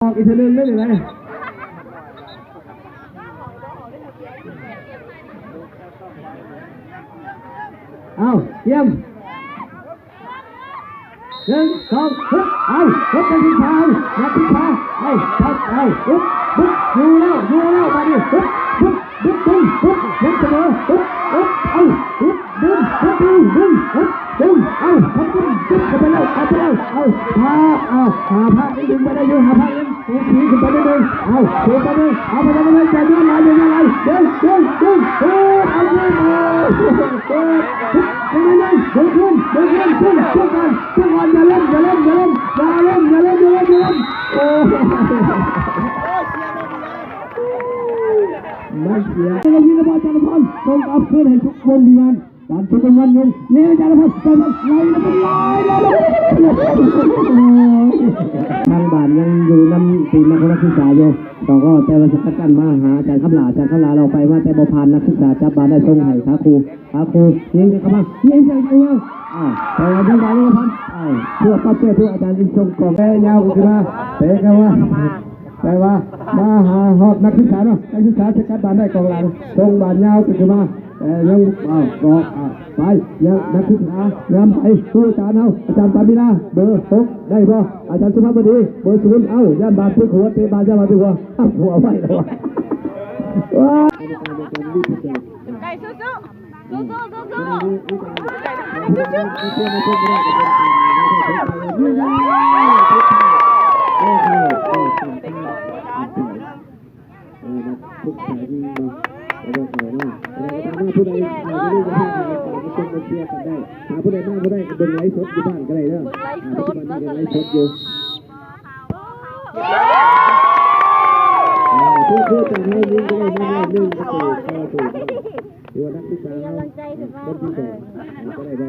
อกอีกทีนึงได้ไหมเอาเยี่ยม1 2ฮึบเอาฮึบไปที่เท้ามาที่เท้าเอาทับเอาฮึบฮึบอยู่แล้วมาดิฮึบฮึบฮึบดึงฮึบยังเสมอฮึบฮึบเอาฮึบดึงฮึบดึงฮึบดึงเอาทับดึงเข้าไปแล้วเอาหาภาพดึงไปได้อยู่หาภาพดึงตีขึ้นไปได้เลยเอาตีไปเลยเอาไปเลยจะยังไงดึงเอาเลยเอาเลยดึงขึ้นอย่าเล่นโอ้ไม่เสียเรายิงกระบอกจารพรส่งกลับคืนให้ทุกคนดีงานการทุกคนวันยงเลี้ยงจารพรไล่ทางบ้านยังอยู่น้ำตีนักศึกษาอยู่ต่อก็แต่วันสักกันมาหาอาจารย์ข้ามหลาเราไปว่าแต่บ่ผ่านนักศึกษาจับบ้านได้ส่งให้ขาครูยิงกันเข้ามายิงกันเข้าแต่ยังไงนี่ครับเพื่อป้าเพื่ออาจารย์ยิงส่งกล่องแม่ยาวขึ้นมาเตะกันว่าแต่ว่ามาหาหอบนักศึกษาเนาะนักศึกษาจะกัดบานได้กองหลังตรงบานยาวขึ้นมาแต่ยังก็ไปยังนักศึกษายามไปผู้อาจารย์อาจารย์ปามินาเบอร์6ได้ป่ะอาจารย์สุภาพบดีเบอร์0ย่านบานพื้นหัวเตะบานย่านบานพื้นหัวหัวไว้แล้วไก่สู้ทุกสายที่มาแล้วก็เขาว่าผู้ใดผู้ใดจะให้ใครต่อมาชมมาเชียร์กันได้หาผู้ใดมากผู้ใดบนไลฟ์สดอยู่บ้านก็ได้เด้อปัจจุบันนี้ก็ไลฟ์สดอยู่เพื่อจะให้ลิงก็ได้มา1 ประตูเข้าสู่อยู่นักศึกษาคนที่2ก็ได้บ่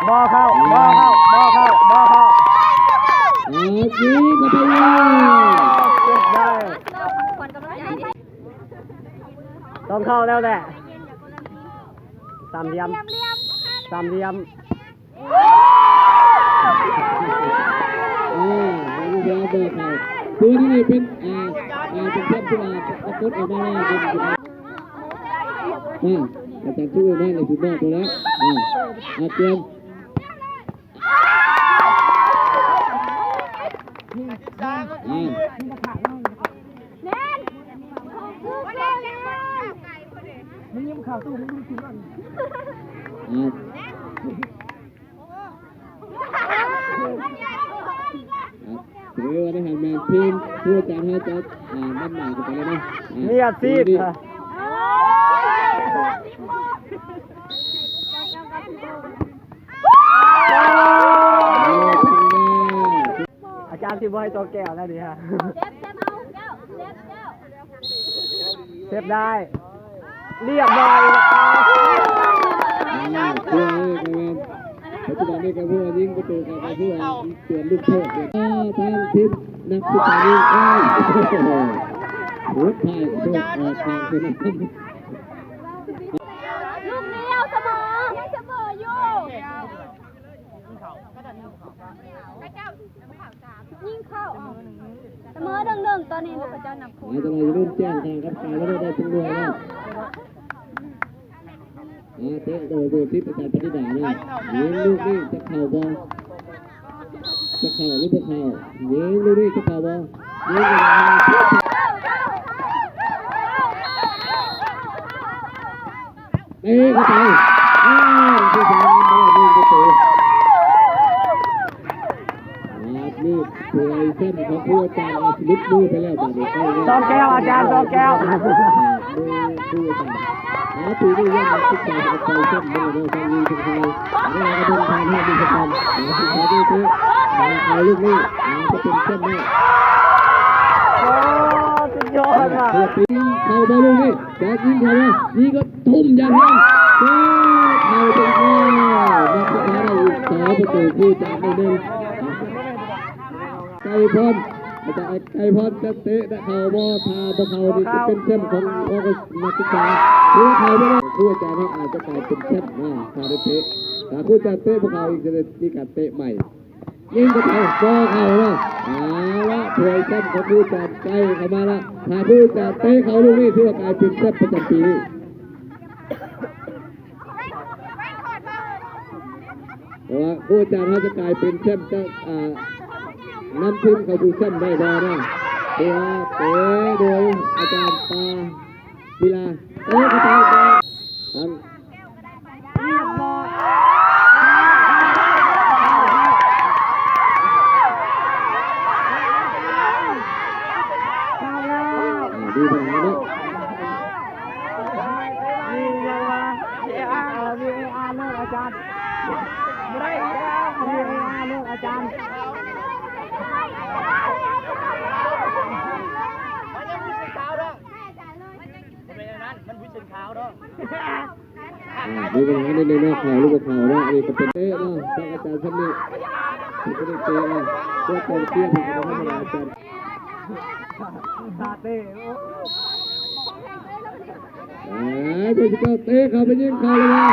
บอเข้าต้องเข้าแล้วแหละ3 เหลี่ยมตัวนี้เป็นเป็นแค่ที่มาเอาโค้ดออกมาแล้วเป็นอาจารย์ช่วยแม่ในสุดยอดตัวแล้วเตรียมมึงยิ้มข่าวตู้มึงดูสิก่อนถือว่าได้หันมาทีมผู้อาจารย์ให้จะบ้านใหม่กันไปแล้วนะนี่อาชีพอาจารย์ที่บ่ให้ตัวแก้วแล้วดิฮะเซฟได้เรียบร้อยปัจจุบันนี้ก็ผู้ยิงประตูกับผู้เปลี่ยนลูกโทษทางทีมนักศึกษายิงหัวไทยโดนออกทางเป็นลูกเดียวเสมออยู่ยิงเข้าเสมอ1-1ตอนนี้พระเจ้านับคู่จะมารุ่นแจ้งทางครับการไม่ได้จังด้วยแล้วเตะโดยที่ประจันปฏิดาเนี่ยยิงลูกนี่จะเข่าบอลจะเข่าหรือจะเข่ายิงลูกนี่จะเข่าบอลยิงไปเอ้ยเข้าไปผู้ชายมายิงประตูนี่ถวยเส้นของผู้อาจารย์อาชีพมือไปแล้วแบบนี้ซองแก้วอาจารย์ซองแก้วผู้อาจารย์ปีนี้ยังศึกษากับใครเช่นเมื่อเราทำยิงถึงใครเราก็ต้องทำให้ดีสักวันศึกษาด้วยที่เอาลูกนี้จะเป็นเช่นนี้โอ้สุดยอดอ่ะเข้าบอลลูกนี้จะยิงเขาว่ายิงก็ทุ่มอย่างนี้เข้าเป็นแค่นักศึกษาได้อีก2 ประตูผู้จากได้1ไป พรอาจารย์ไก่พรจะเตะเข่าบ่ทาบ่เข่านี่จะเป็นแชมป์ของนักศึกษาหรือเข่าไม่ได้ครูอาจารย์เขาอาจจะกลายเป็นแชมป์นะถ้าได้เตะถ้าครูอาจารย์เตะพวกเขาอีกจะมีการเตะใหม่ยิงกระเข่าบ่เข่าแล้วละถวยแชมป์ของครูอาจารย์ใกล้เข้ามาละถ้าครูอาจารย์เตะเขาลูกนี้ถือว่ากลายเป็นแชมป์ประจำปีเพราะว่าครูอาจารย์เขาจะกลายเป็นแชมป์จะนำทีมเขาดูแชมป์ได้บ่นะเตะโดยอาจารย์ปากีฬาเตะกระต่ายทางดีปัญหาเนาะอาจารย์ดูปัญหาในหน้าข่าวลูกข่าวเนาะนี่ก็เป็นเตะเนาะทางอาจารย์ท่านนี้ก็ได้เตะตัวกองเชียร์ของเราอาจารย์เพื่อนก็เตะเขาไปยิงเขาเลยว่า